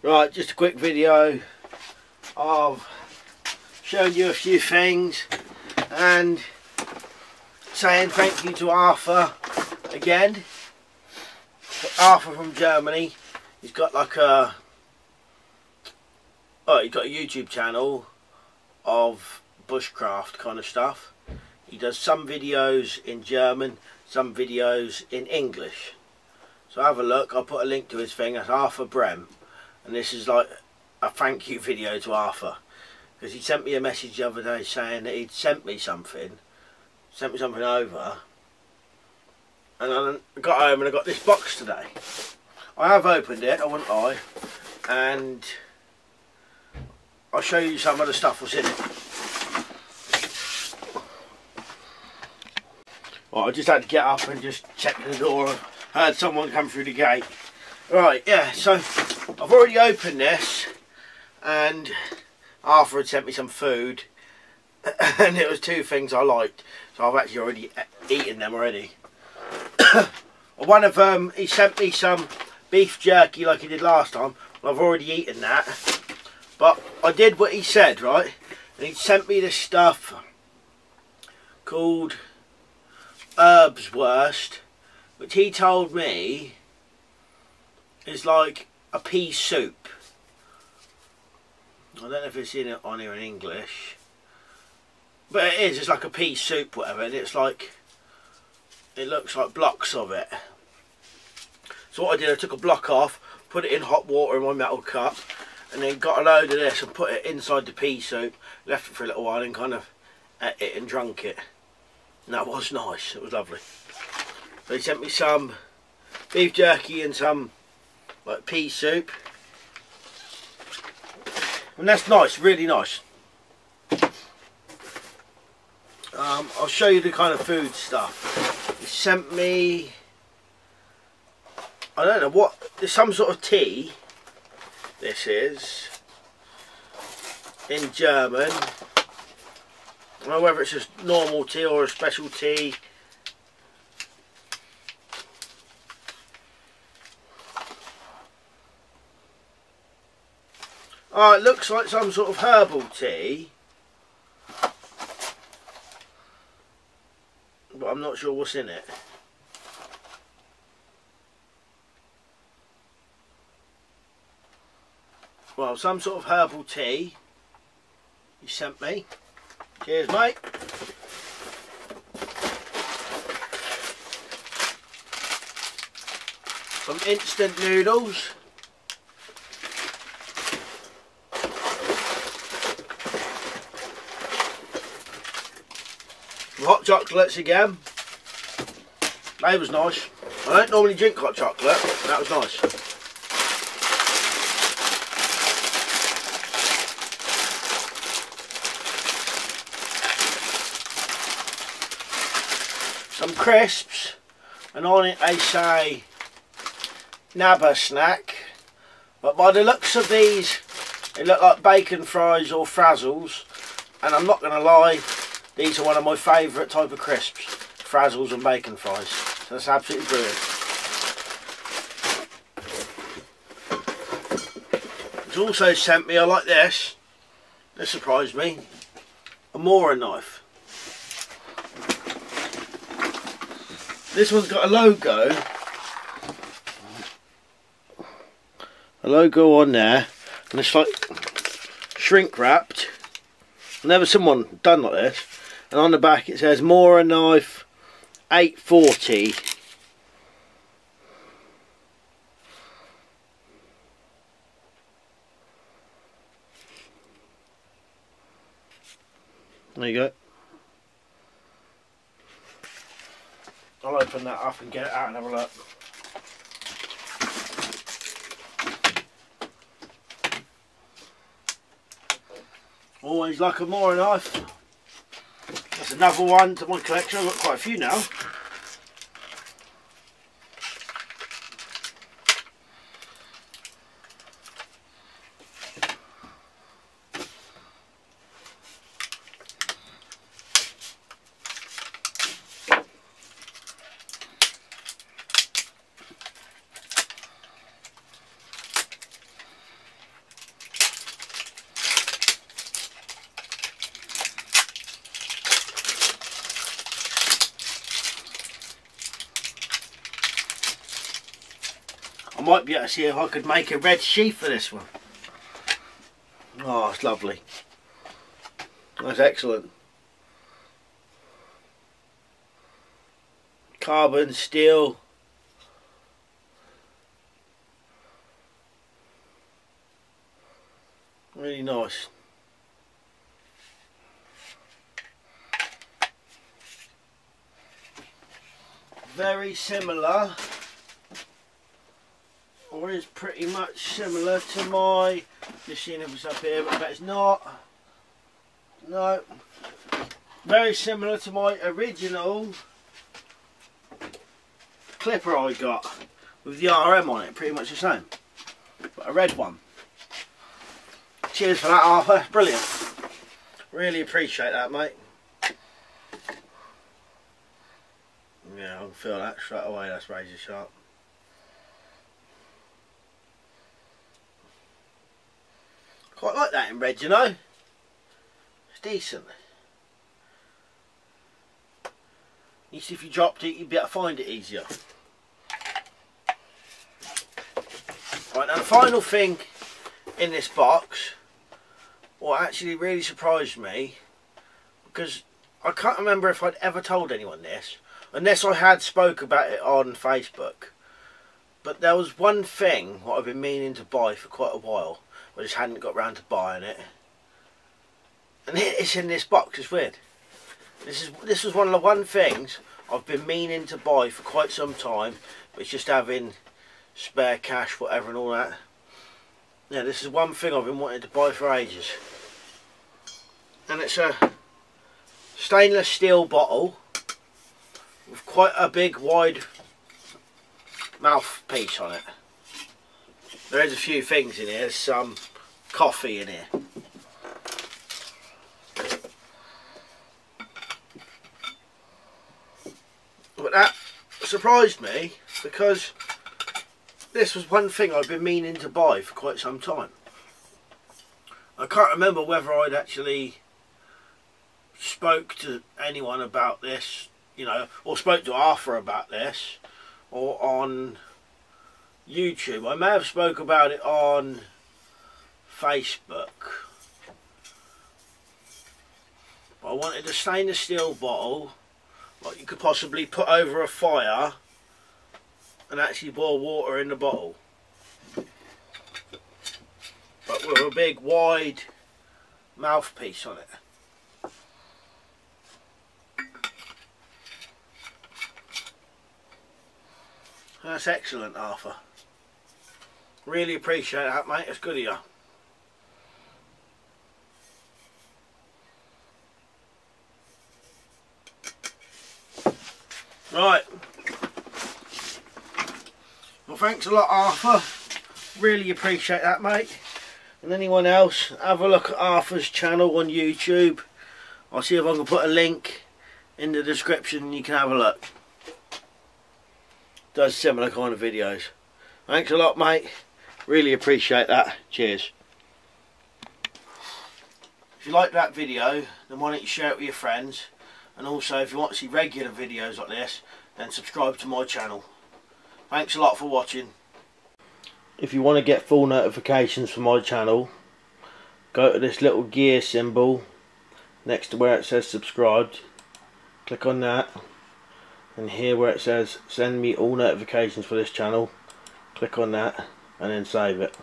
Right, just a quick video of showing you a few things and saying thank you to Arthur again. Arthur from Germany. He's got like a he's got a YouTube channel of bushcraft kind of stuff. He does some videos in German, some videos in English. So have a look. I'll put a link to his thing. That's Arthur Brehm, and this is like a thank you video to Arthur, because he sent me a message the other day saying that he'd sent me something over, and I got home and I got this box today. I have opened it, I wouldn't lie, and I'll show you some of the stuff that's in it. Well, I just had to get up and just check the door. I heard someone come through the gate. Right, yeah, so I've already opened this, and Arthur had sent me some food, and it was two things I liked, so I've actually already eaten them already. One of them, he sent me some beef jerky like he did last time. I've already eaten that, but I did what he said, right? And he sent me this stuff called Herbswurst, which he told me is like a pea soup. I don't know if it's on here in English, but it is. It's like a pea soup, whatever, and it's like, it looks like blocks of it. So what I did, I took a block off, put it in hot water in my metal cup, and then got a load of this and put it inside the pea soup, left it for a little while, and kind of ate it and drunk it. And that was nice. It was lovely. So he sent me some beef jerky and some like pea soup, and that's nice, really nice. I'll show you the kind of food stuff. He sent me, I don't know what, there's some sort of tea. This is in German. I don't know whether it's just normal tea or a special tea. Oh, it looks like some sort of herbal tea, but I'm not sure what's in it. Well, some sort of herbal tea he sent me. Cheers, mate. Some instant noodles. Hot chocolates again. That was nice. I don't normally drink hot chocolate, but that was nice. Some crisps, and on it they say Nabba snack, but by the looks of these they look like bacon fries or frazzles, and I'm not going to lie, these are one of my favourite type of crisps, frazzles and bacon fries. So that's absolutely brilliant. It's also sent me, I like this surprised me, a Mora knife. This one's got a logo on there, and it's like shrink wrapped. I've never seen one done like this. And on the back it says Mora knife 840. There you go. I'll open that up and get it out and have a look. Always like a Mora knife. That's another one to my collection. I've got quite a few now. I might be able to see if I could make a red sheath for this one. Oh, it's lovely. That's excellent. Carbon, steel. Really nice. Very similar, or is pretty much similar to my, just seeing if it's up here, but it's not. No. Very similar to my original clipper I got with the RM on it, pretty much the same, but a red one. Cheers for that, Arthur. Brilliant. Really appreciate that, mate. Yeah, I can feel that straight away. That's razor sharp. Quite like that in red, you know. It's decent. At least if you dropped it, you'd be able to find it easier. Right, now the final thing in this box, what actually really surprised me, because I can't remember if I'd ever told anyone this, unless I had spoke about it on Facebook, but there was one thing what I've been meaning to buy for quite a while, I just hadn't got round to buying it, and it's in this box. It's weird. This was one of the things I've been meaning to buy for quite some time, but it's just having spare cash, whatever, and all that. Yeah, this is one thing I've been wanting to buy for ages, and it's a stainless steel bottle with quite a big wide mouthpiece on it. There is a few things in here. There's some coffee in here. But that surprised me, because this was one thing I've been meaning to buy for quite some time. I can't remember whether I'd actually spoke to anyone about this, you know, or spoke to Arthur about this, or on YouTube. I may have spoke about it on Facebook. But I wanted a stainless steel bottle, like you could possibly put over a fire and actually boil water in the bottle, but with a big wide mouthpiece on it. That's excellent, Arthur. Really appreciate that, mate. It's good of you. Right. Well, thanks a lot, Arthur. Really appreciate that, mate. And anyone else, have a look at Arthur's channel on YouTube. I'll see if I can put a link in the description and you can have a look. Does similar kind of videos. Thanks a lot, mate. Really appreciate that. Cheers. If you like that video, then why don't you share it with your friends, and also if you want to see regular videos like this, then subscribe to my channel. Thanks a lot for watching. If you want to get full notifications from my channel, go to this little gear symbol next to where it says subscribed, click on that, and here where it says send me all notifications for this channel, click on that and then save it.